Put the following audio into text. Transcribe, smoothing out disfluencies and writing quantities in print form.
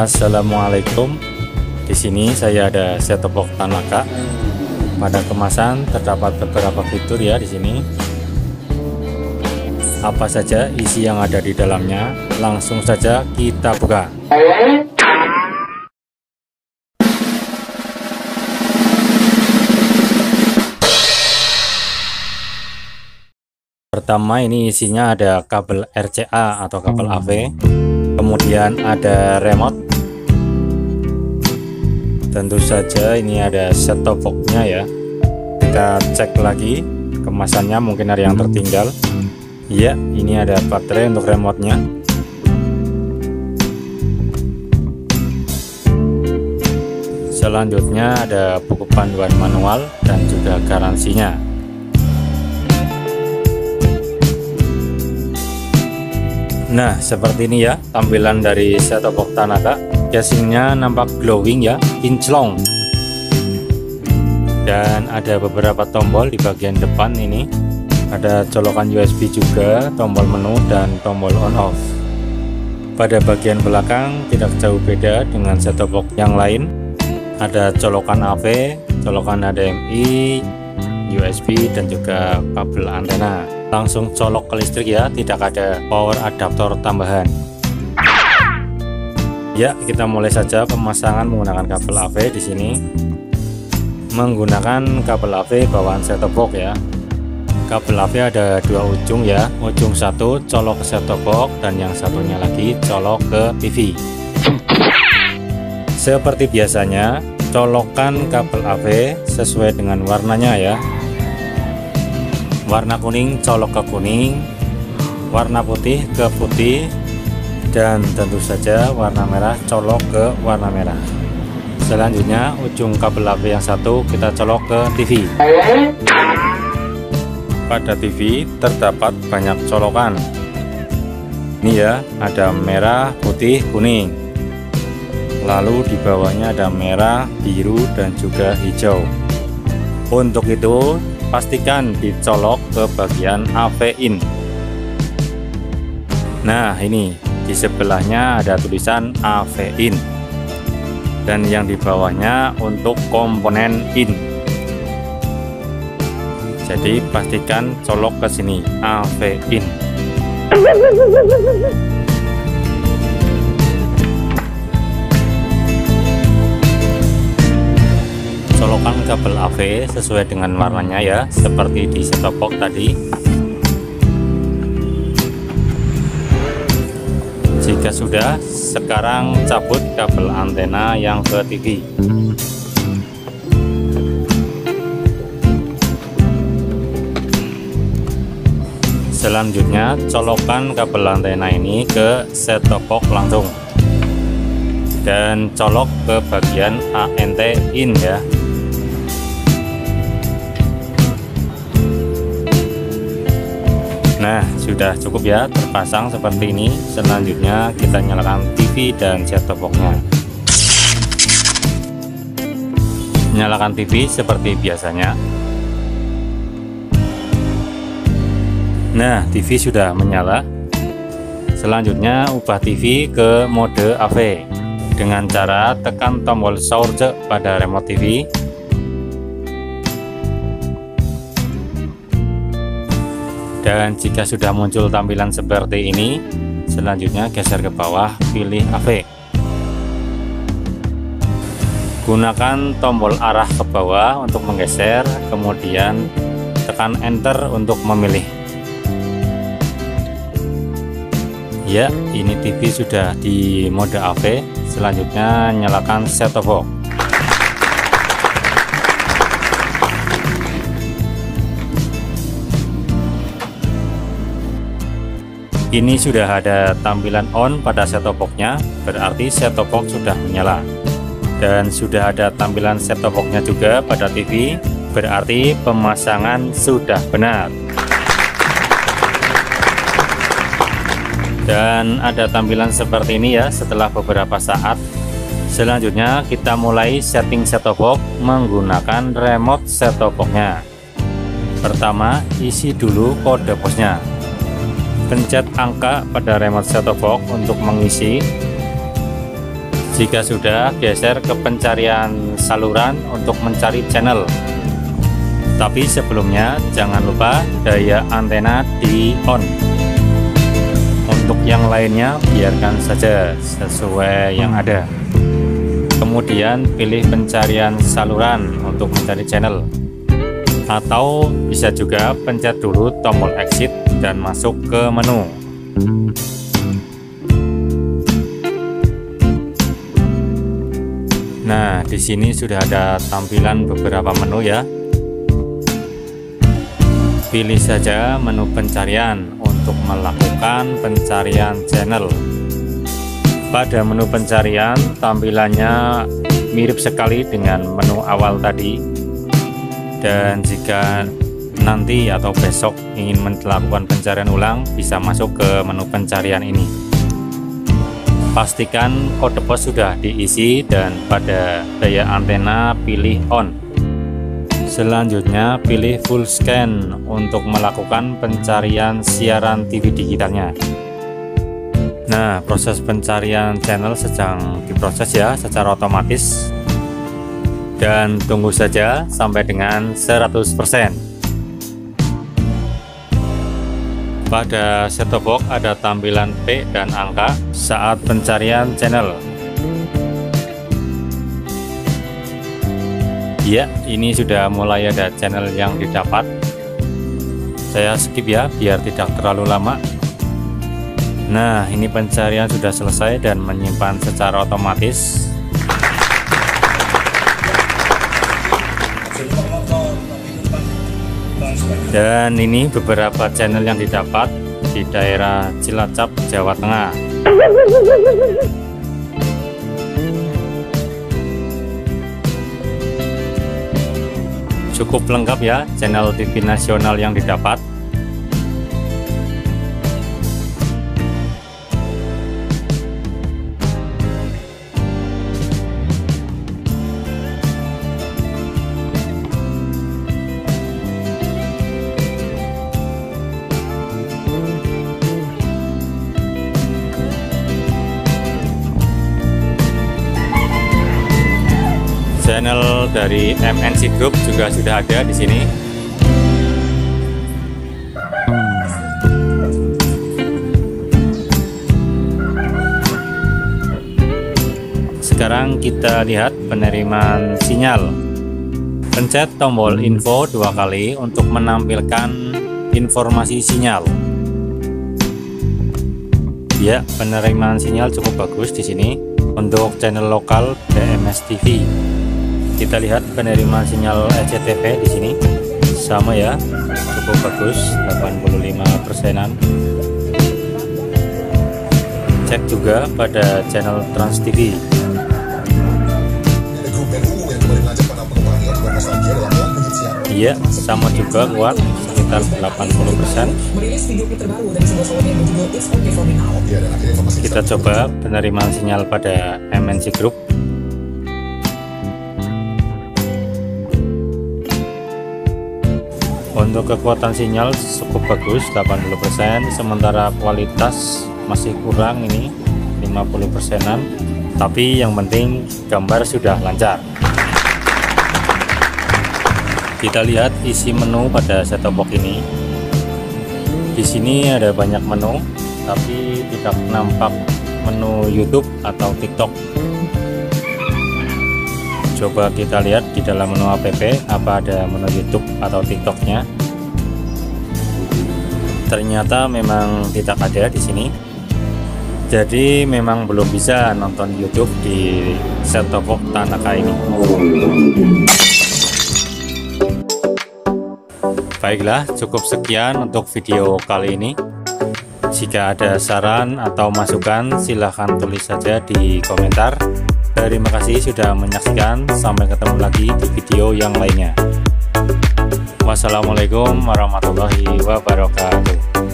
Assalamualaikum. Di sini saya ada set-top box Tanaka. Pada kemasan terdapat beberapa fitur ya di sini. Apa saja isi yang ada di dalamnya? Langsung saja kita buka. Pertama, ini isinya ada kabel RCA atau kabel AV. Kemudian ada remote. Tentu saja ini ada set-top box-nya ya. Kita cek lagi kemasannya, mungkin ada yang tertinggal. Ya, ini ada baterai untuk remote-nya. Selanjutnya ada buku panduan manual dan juga garansinya. Nah, seperti ini ya tampilan dari set-top box Tanaka. Casingnya nampak glowing ya, kinclong. Dan ada beberapa tombol di bagian depan ini. Ada colokan USB juga, tombol menu dan tombol on off. Pada bagian belakang tidak jauh beda dengan set-top box yang lain. Ada colokan AV, colokan HDMI, USB dan juga kabel antena. Langsung colok ke listrik ya, tidak ada power adaptor tambahan. Ya, kita mulai saja pemasangan menggunakan kabel AV di sini. Menggunakan kabel AV bawaan set-top box ya. Kabel AV ada dua ujung ya. Ujung satu colok ke set-top box dan yang satunya lagi colok ke TV. Seperti biasanya, colokan kabel AV sesuai dengan warnanya ya. Warna kuning colok ke kuning, warna putih ke putih, dan tentu saja warna merah colok ke warna merah. Selanjutnya ujung kabel AV yang satu kita colok ke TV. Pada TV terdapat banyak colokan. Ini ya, ada merah, putih, kuning. Lalu di bawahnya ada merah, biru, dan juga hijau. Untuk itu pastikan dicolok ke bagian AV in. Nah, ini di sebelahnya ada tulisan AV in. Dan yang di bawahnya untuk komponen in. Jadi pastikan colok ke sini AV in. Colokan kabel AV sesuai dengan warnanya ya, seperti di set-top box tadi. Jika sudah, sekarang cabut kabel antena yang ke TV. Selanjutnya colokkan kabel antena ini ke set-top box langsung. Dan colok ke bagian ANT in ya. Nah, sudah cukup ya terpasang seperti ini. Selanjutnya kita nyalakan TV dan set-top box-nya. Nyalakan TV seperti biasanya. Nah, TV sudah menyala. Selanjutnya ubah TV ke mode AV dengan cara tekan tombol source pada remote TV. Dan jika sudah muncul tampilan seperti ini, selanjutnya geser ke bawah, pilih AV. Gunakan tombol arah ke bawah untuk menggeser, kemudian tekan enter untuk memilih. Ya, ini TV sudah di mode AV. Selanjutnya nyalakan set-top box. Ini sudah ada tampilan on pada set-top box-nya, berarti set-top box sudah menyala. Dan sudah ada tampilan set-top box-nya juga pada TV, berarti pemasangan sudah benar. Dan ada tampilan seperti ini ya setelah beberapa saat. Selanjutnya kita mulai setting set-top box menggunakan remote set-top box-nya. Pertama, isi dulu kode posnya. Pencet angka pada remote set-top box untuk mengisi. Jika sudah, geser ke pencarian saluran untuk mencari channel. Tapi sebelumnya jangan lupa daya antena di on. Untuk yang lainnya biarkan saja sesuai yang ada. Kemudian pilih pencarian saluran untuk mencari channel. Atau bisa juga pencet dulu tombol exit dan masuk ke menu. Nah, di sini sudah ada tampilan beberapa menu ya. Pilih saja menu pencarian untuk melakukan pencarian channel. Pada menu pencarian, tampilannya mirip sekali dengan menu awal tadi. Dan jika nanti atau besok ingin melakukan pencarian ulang, bisa masuk ke menu pencarian ini. Pastikan kode pos sudah diisi dan pada daya antena pilih on. Selanjutnya pilih full scan untuk melakukan pencarian siaran TV digitalnya. Nah, proses pencarian channel sedang diproses ya secara otomatis. Dan tunggu saja sampai dengan 100%. Pada set-top box ada tampilan P dan angka saat pencarian channel. Ya, ini sudah mulai ada channel yang didapat. Saya skip ya, biar tidak terlalu lama. Nah, ini pencarian sudah selesai dan menyimpan secara otomatis. Dan ini beberapa channel yang didapat di daerah Cilacap, Jawa Tengah. Cukup lengkap ya channel TV nasional yang didapat. Channel dari MNC Group juga sudah ada di sini. Sekarang kita lihat penerimaan sinyal. Pencet tombol info 2 kali untuk menampilkan informasi sinyal. Ya, penerimaan sinyal cukup bagus di sini untuk channel lokal DMS TV. Kita lihat penerimaan sinyal SCTV di sini sama ya, cukup bagus, 85%-an. Cek juga pada channel Trans TV. Iya, sama juga kuat, sekitar 80%. Kita coba penerimaan sinyal pada MNC Group. Untuk kekuatan sinyal cukup bagus, 80%, sementara kualitas masih kurang, ini 50%-an. Tapi yang penting gambar sudah lancar. Kita lihat isi menu pada set-top box ini. Di sini ada banyak menu, tapi tidak nampak menu YouTube atau TikTok. Coba kita lihat di dalam menu app apa ada menu YouTube atau TikToknya. Ternyata memang tidak ada di sini. Jadi memang belum bisa nonton YouTube di set-top box Tanaka ini. Baiklah, cukup sekian untuk video kali ini. Jika ada saran atau masukan, silahkan tulis saja di komentar. Terima kasih sudah menyaksikan. Sampai ketemu lagi di video yang lainnya. Wassalamualaikum warahmatullahi wabarakatuh.